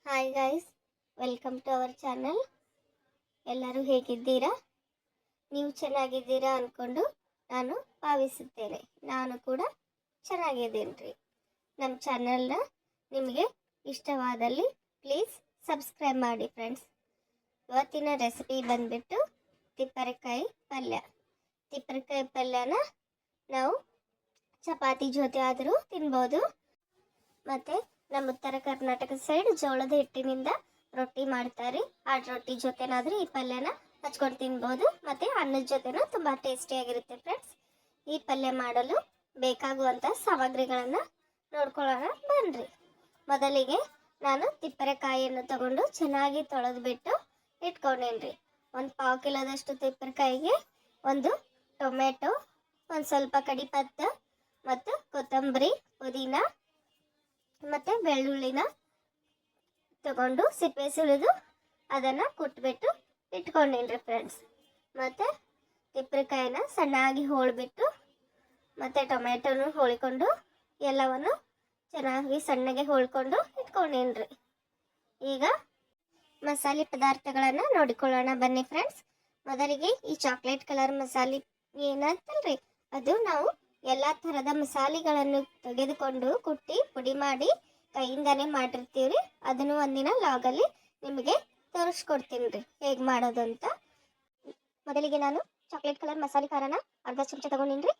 Hi guys, welcome to our channel. ಎಲ್ಲರೂ ಹೇಗಿದ್ದೀರಾ? ನೀವು ಚೆನ್ನಾಗಿದ್ದೀರಾ ಅಂದ್ಕೊಂಡು ನಾನು ಭಾವಿಸುತ್ತೇನೆ. ನಾನು ಕೂಡ ಚೆನ್ನಾಗಿದ್ದೀನಿ ರೀ. ನಮ್ಮ ಚಾನಲ್ನ ನಿಮಗೆ ಇಷ್ಟವಾದಲ್ಲಿ ಪ್ಲೀಸ್ ಸಬ್ಸ್ಕ್ರೈಬ್ ಮಾಡಿ ಫ್ರೆಂಡ್ಸ್. ಇವತ್ತಿನ ರೆಸಿಪಿ ಬಂದ್ಬಿಟ್ಟು ತಿಪ್ಪರೆಕಾಯಿ ಪಲ್ಯ. ತಿಪ್ಪರೆಕಾಯಿ ಪಲ್ಯನ ನಾವು ಚಪಾತಿ ಜೊತೆ ಆದರೂ ತಿನ್ಬೋದು. ಮತ್ತು ನಮ್ಮ ಉತ್ತರ ಕರ್ನಾಟಕ ಸೈಡ್ ಜೋಳದ ಹಿಟ್ಟಿನಿಂದ ರೊಟ್ಟಿ ಮಾಡ್ತಾರೆ. ಆ ರೊಟ್ಟಿ ಜೊತೆನಾದರೂ ಈ ಪಲ್ಯನ ಹಚ್ಕೊಂಡು ತಿನ್ಬೋದು. ಮತ್ತು ಅನ್ನದ ಜೊತೆನೂ ತುಂಬ ಟೇಸ್ಟಿಯಾಗಿರುತ್ತೆ ಫ್ರೆಂಡ್ಸ್. ಈ ಪಲ್ಯ ಮಾಡಲು ಬೇಕಾಗುವಂಥ ಸಾಮಗ್ರಿಗಳನ್ನು ನೋಡ್ಕೊಳ್ಳೋಣ ಬನ್ನಿರಿ. ಮೊದಲಿಗೆ ನಾನು ತಿಪ್ಪರೆಕಾಯಿಯನ್ನು ತಗೊಂಡು ಚೆನ್ನಾಗಿ ತೊಳೆದುಬಿಟ್ಟು ಇಟ್ಕೊಂಡೇನ್ರಿ. ಒಂದು 1/4 ಕಿಲೋದಷ್ಟು ತಿಪ್ಪರೆಕಾಯಿಗೆ ಒಂದು ಟೊಮೆಟೊ, ಒಂದು ಸ್ವಲ್ಪ ಕಡಿಪತ್ತ ಮತ್ತು ಕೊತ್ತಂಬರಿ, ಪುದೀನ ಮತ್ತು ಬೆಳ್ಳುಳ್ಳಿನ ತಗೊಂಡು ಸಿಪ್ಪೆ ಸುಲಿದು ಅದನ್ನು ಕುಟ್ಬಿಟ್ಟು ಇಟ್ಕೊಂಡೇನ್ರಿ ಫ್ರೆಂಡ್ಸ್. ಮತ್ತು ತಿಪ್ಪರೆಕಾಯಿನ ಸಣ್ಣಾಗಿ ಹೋಳಿಬಿಟ್ಟು ಮತ್ತು ಟೊಮೆಟೊನು ಹೋಳಿಕೊಂಡು ಎಲ್ಲವನ್ನು ಚೆನ್ನಾಗಿ ಸಣ್ಣಗೆ ಹೋಳ್ಕೊಂಡು ಇಟ್ಕೊಂಡೇನ್ರಿ. ಈಗ ಮಸಾಲೆ ಪದಾರ್ಥಗಳನ್ನು ನೋಡಿಕೊಳ್ಳೋಣ ಬನ್ನಿ ಫ್ರೆಂಡ್ಸ್. ಮೊದಲಿಗೆ ಈ ಚಾಕ್ಲೇಟ್ ಕಲರ್ ಮಸಾಲೆ ಏನಂತಲ್ರಿ, ಅದು ನಾವು ಎಲ್ಲ ಥರದ ಮಸಾಲೆಗಳನ್ನು ತೆಗೆದುಕೊಂಡು ಕುಟ್ಟಿ ಪುಡಿ ಮಾಡಿ ಕೈಯಿಂದಾನೇ ಮಾಡಿರ್ತೀವಿ. ಅದನ್ನು ಒಂದಿನ ಲಾಗಲ್ಲಿ ನಿಮಗೆ ತೋರಿಸ್ಕೊಡ್ತೀನಿ ರೀ ಹೇಗೆ ಮಾಡೋದು ಅಂತ. ಮೊದಲಿಗೆ ನಾನು ಚಾಕ್ಲೇಟ್ ಕಲರ್ ಮಸಾಲೆ ಖಾರನ ಅರ್ಧ ಚಮಚ ತಗೊಂಡಿನ್ರಿ.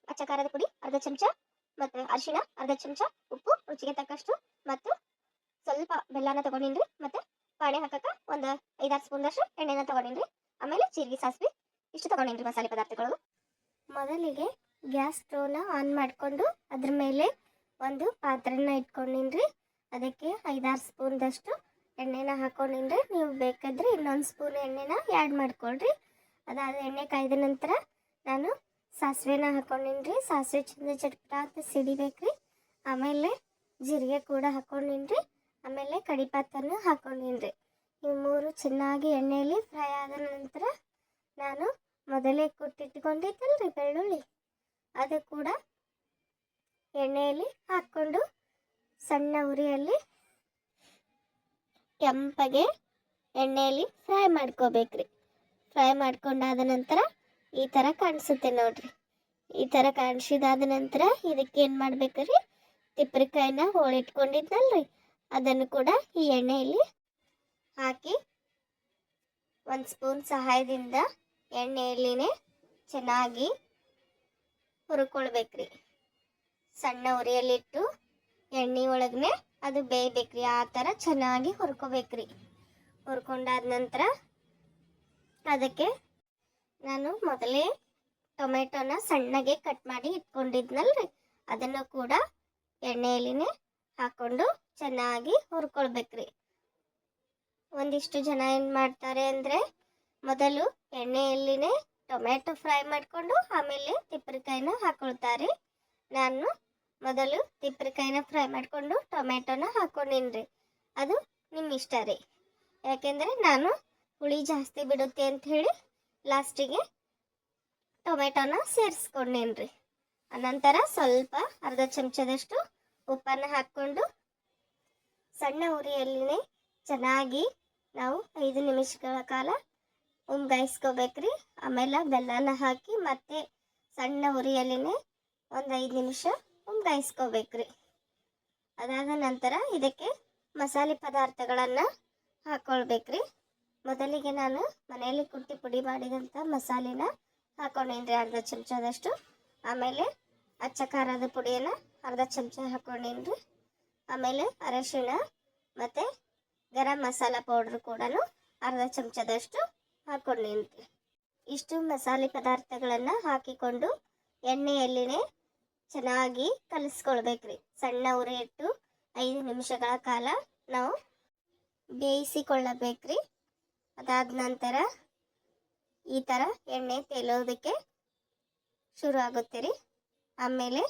ಅಚ್ಚ ಖಾರದ ಪುಡಿ ಅರ್ಧ ಚಮಚ, ಮತ್ತು ಅರಿಶಿಣ ಅರ್ಧ ಚಮಚ, ಉಪ್ಪು ರುಚಿಗೆ ತಕ್ಕಷ್ಟು, ಮತ್ತು ಸ್ವಲ್ಪ ಬೆಲ್ಲನ ತಗೊಂಡಿನ್ರಿ. ಮತ್ತು ಪಾಣೆ ಹಾಕಕ್ಕೆ ಒಂದು 5-6 ಸ್ಪೂನ್ದಷ್ಟು ಎಣ್ಣೆನ ತಗೊಂಡಿನ್ರಿ. ಆಮೇಲೆ ಜೀರಿಗೆ, ಸಾಸಿವೆ ಇಷ್ಟು ತಗೊಂಡಿನ್ರಿ ಮಸಾಲೆ ಪದಾರ್ಥಗಳು. ಮೊದಲಿಗೆ ಗ್ಯಾಸ್ ಸ್ಟವ್ನ ಆನ್ ಮಾಡಿಕೊಂಡು ಅದ್ರ ಮೇಲೆ ಒಂದು ಪಾತ್ರೆನ ಇಟ್ಕೊಂಡಿನ್ರಿ. ಅದಕ್ಕೆ 5-6 ಸ್ಪೂನ್ದಷ್ಟು ಎಣ್ಣೆನ ಹಾಕೊಂಡಿನ್ರಿ. ನೀವು ಬೇಕಾದರೆ ಇನ್ನೊಂದು ಸ್ಪೂನ್ ಎಣ್ಣೆನ ಆ್ಯಡ್ ಮಾಡ್ಕೊಳ್ರಿ. ಅದಾದ ಎಣ್ಣೆ ಕಾಯ್ದ ನಂತರ ನಾನು ಸಾಸಿವೆನ ಹಾಕೊಂಡಿನ್ರಿ. ಸಾಸಿವೆ ಚಂದ ಚಟ್ಪಟ ಸಿಡಿಬೇಕ್ರಿ. ಆಮೇಲೆ ಜೀರಿಗೆ ಕೂಡ ಹಾಕೊಂಡಿನ್ರಿ. ಆಮೇಲೆ ಕಡಿಪತ್ತನ್ನು ಹಾಕೊಂಡಿನ್ರಿ. ಇವು ಮೂರು ಚೆನ್ನಾಗಿ ಎಣ್ಣೆಯಲ್ಲಿ ಫ್ರೈ ಆದ ನಂತರ ನಾನು ಮೊದಲೇ ಕುಟ್ಟಿಟ್ಕೊಂಡಿದ್ದಲ್ರಿ ಬೆಳ್ಳುಳ್ಳಿ, ಅದು ಕೂಡ ಎಣ್ಣೆಯಲ್ಲಿ ಹಾಕ್ಕೊಂಡು ಸಣ್ಣ ಉರಿಯಲ್ಲಿ ಕೆಂಪಗೆ ಎಣ್ಣೆಯಲ್ಲಿ ಫ್ರೈ ಮಾಡ್ಕೋಬೇಕ್ರಿ. ಫ್ರೈ ಮಾಡ್ಕೊಂಡಾದ ನಂತರ ಈ ಥರ ಕಾಣಿಸುತ್ತೆ ನೋಡ್ರಿ. ಈ ಥರ ಕಾಣಿಸಿದಾದ ನಂತರ ಇದಕ್ಕೆ ಏನು ಮಾಡ್ಬೇಕ್ರಿ, ತಿಪ್ಪರೆಕಾಯಿನ ಹೋಳಿಟ್ಕೊಂಡಿದ್ನಲ್ರಿ ಅದನ್ನು ಕೂಡ ಈ ಎಣ್ಣೆಯಲ್ಲಿ ಹಾಕಿ 1 ಸ್ಪೂನ್ ಸಹಾಯದಿಂದ ಎಣ್ಣೆಯಲ್ಲಿನೇ ಚೆನ್ನಾಗಿ ಹುರ್ಕೊಳ್ಬೇಕ್ರಿ. ಸಣ್ಣ ಉರಿಯಲ್ಲಿಟ್ಟು ಎಣ್ಣೆ ಒಳಗನೆ ಅದು ಬೇಯಬೇಕ್ರಿ. ಆ ಥರ ಚೆನ್ನಾಗಿ ಹುರ್ಕೋಬೇಕ್ರಿ. ಹುರ್ಕೊಂಡಾದ ನಂತರ ಅದಕ್ಕೆ ನಾನು ಮೊದಲೇ ಟೊಮೆಟೊನ ಸಣ್ಣಗೆ ಕಟ್ ಮಾಡಿ ಇಟ್ಕೊಂಡಿದ್ನಲ್ರಿ ಅದನ್ನು ಕೂಡ ಎಣ್ಣೆಯಲ್ಲಿನೇ ಹಾಕ್ಕೊಂಡು ಚೆನ್ನಾಗಿ ಹುರ್ಕೊಳ್ಬೇಕ್ರಿ. ಒಂದಿಷ್ಟು ಜನ ಏನು ಮಾಡ್ತಾರೆ ಅಂದರೆ ಮೊದಲು ಎಣ್ಣೆಯಲ್ಲಿನೇ ಟೊಮೆಟೊ ಫ್ರೈ ಮಾಡಿಕೊಂಡು ಆಮೇಲೆ ತಿಪ್ಪರೆಕಾಯಿನ ಹಾಕ್ಕೊಳ್ತಾರೆ. ನಾನು ಮೊದಲು ತಿಪ್ಪರೆಕಾಯಿನ ಫ್ರೈ ಮಾಡಿಕೊಂಡು ಟೊಮೆಟೊನ ಹಾಕ್ಕೊಂಡಿನ್ರಿ. ಅದು ನಿಮ್ಮ ಇಷ್ಟ ರೀ. ಯಾಕೆಂದರೆ ನಾನು ಹುಳಿ ಜಾಸ್ತಿ ಬಿಡುತ್ತೆ ಅಂಥೇಳಿ ಲಾಸ್ಟಿಗೆ ಟೊಮೆಟೊನ ಸೇರಿಸ್ಕೊಂಡೇನ್ರಿ. ಅನಂತರ ಸ್ವಲ್ಪ ಅರ್ಧ ಚಮಚದಷ್ಟು ಉಪ್ಪನ್ನು ಹಾಕ್ಕೊಂಡು ಸಣ್ಣ ಉರಿಯಲ್ಲಿನೇ ಚೆನ್ನಾಗಿ ನಾವು 5 ನಿಮಿಷಗಳ ಕಾಲ ಉಮ್ಗಾಯಿಸ್ಕೋಬೇಕ್ರಿ. ಆಮೇಲೆ ಬೆಲ್ಲನ ಹಾಕಿ ಮತ್ತೆ ಸಣ್ಣ ಉರಿಯಲ್ಲಿನೇ ಒಂದು 5 ನಿಮಿಷ ಉಮ್ಗಾಯಿಸ್ಕೋಬೇಕ್ರಿ. ಅದಾದ ನಂತರ ಇದಕ್ಕೆ ಮಸಾಲೆ ಪದಾರ್ಥಗಳನ್ನು ಹಾಕ್ಕೊಳ್ಬೇಕ್ರಿ. ಮೊದಲಿಗೆ ನಾನು ಮನೆಯಲ್ಲಿ ಕುಟ್ಟಿ ಪುಡಿ ಮಾಡಿದಂಥ ಮಸಾಲೆನ ಹಾಕ್ಕೊಂಡೇನ್ರಿ ಅರ್ಧ ಚಮಚದಷ್ಟು. ಆಮೇಲೆ ಅಚ್ಚ ಖಾರದ ಪುಡಿಯನ್ನು ಅರ್ಧ ಚಮಚ ಹಾಕ್ಕೊಂಡೇನ್ರಿ. ಆಮೇಲೆ ಅರಿಶಿಣ ಮತ್ತು ಗರಂ ಮಸಾಲ ಪೌಡ್ರ್ ಕೂಡ ಅರ್ಧ ಚಮಚದಷ್ಟು ಹಾಕ್ಕೊಂಡೇನ್ರಿ. ಇಷ್ಟು ಮಸಾಲೆ ಪದಾರ್ಥಗಳನ್ನು ಹಾಕಿಕೊಂಡು ಎಣ್ಣೆಯಲ್ಲಿನೇ ಚೆನ್ನಾಗಿ ಕಲಿಸ್ಕೊಳ್ಬೇಕ್ರಿ. ಸಣ್ಣ ಉರಿ ಇಟ್ಟು 5 ನಿಮಿಷಗಳ ಕಾಲ ನಾವು ಬೇಯಿಸಿಕೊಳ್ಳಬೇಕ್ರಿ. ಅದಾದ ನಂತರ ಈ ಥರ ಎಣ್ಣೆ ತೇಲೋದಕ್ಕೆ ಶುರು ಆಗುತ್ತೆ ರೀ. ಆಮೇಲೆ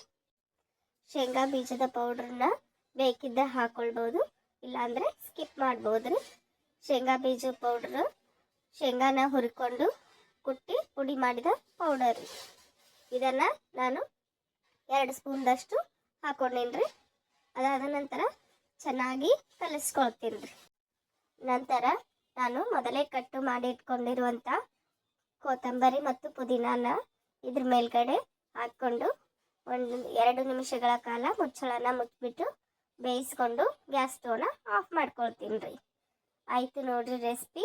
ಶೇಂಗಾ ಬೀಜದ ಪೌಡ್ರನ್ನ ಬೇಕಿದ್ದ ಹಾಕ್ಕೊಳ್ಬೋದು, ಇಲ್ಲಾಂದರೆ ಸ್ಕಿಪ್ ಮಾಡ್ಬೋದು ರೀ. ಶೇಂಗಾ ಬೀಜ ಪೌಡ್ರು ಶೇಂಗಾನ ಹುರ್ಕೊಂಡು ಕುಟ್ಟಿ ಪುಡಿ ಮಾಡಿದ ಪೌಡರ್ ರೀ. ಇದನ್ನು ನಾನು 2 ಸ್ಪೂನ್ದಷ್ಟು ಹಾಕ್ಕೊಂಡೇನ್ರಿ. ಅದಾದ ನಂತರ ಚೆನ್ನಾಗಿ ಕಲಿಸ್ಕೊಳ್ತೀನಿ ರೀ. ನಂತರ ನಾನು ಮೊದಲೇ ಕಟ್ಟು ಮಾಡಿ ಇಟ್ಕೊಂಡಿರುವಂಥ ಕೊತ್ತಂಬರಿ ಮತ್ತು ಪುದೀನಾನ ಇದ್ರ ಮೇಲ್ಗಡೆ ಹಾಕ್ಕೊಂಡು 2 ನಿಮಿಷಗಳ ಕಾಲ ಮುಚ್ಚಳನ ಮುಚ್ಚಿಬಿಟ್ಟು ಬೇಯಿಸ್ಕೊಂಡು ಗ್ಯಾಸ್ ಸ್ಟವ್ನ ಆಫ್ ಮಾಡ್ಕೊಳ್ತೀನಿ ರೀ. ಆಯಿತು ನೋಡ್ರಿ ರೆಸಿಪಿ.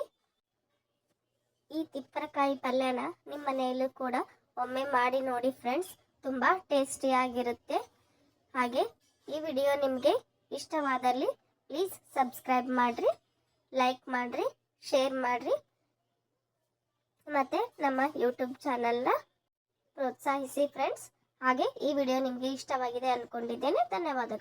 ಈ ತಿಪ್ಪರಕಾಯಿ ಪಲ್ಯನ ನಿಮ್ಮ ಮನೆಯಲ್ಲೂ ಕೂಡ ಒಮ್ಮೆ ಮಾಡಿ ನೋಡಿ ಫ್ರೆಂಡ್ಸ್, ತುಂಬ ಟೇಸ್ಟಿಯಾಗಿರುತ್ತೆ. ಹಾಗೆ ಈ ವಿಡಿಯೋ ನಿಮಗೆ ಇಷ್ಟವಾದಲ್ಲಿ ಪ್ಲೀಸ್ ಸಬ್ಸ್ಕ್ರೈಬ್ ಮಾಡಿರಿ, ಲೈಕ್ ಮಾಡಿರಿ, ಶೇರ್ ಮಾಡಿರಿ ಮತ್ತು ನಮ್ಮ ಯೂಟ್ಯೂಬ್ ಚಾನಲ್ನ ಪ್ರೋತ್ಸಾಹಿಸಿ ಫ್ರೆಂಡ್ಸ್. ಹಾಗೆ ಈ ವಿಡಿಯೋ ನಿಮಗೆ ಇಷ್ಟವಾಗಿದೆ ಅಂದ್ಕೊಂಡಿದ್ದೇನೆ. ಧನ್ಯವಾದಗಳು.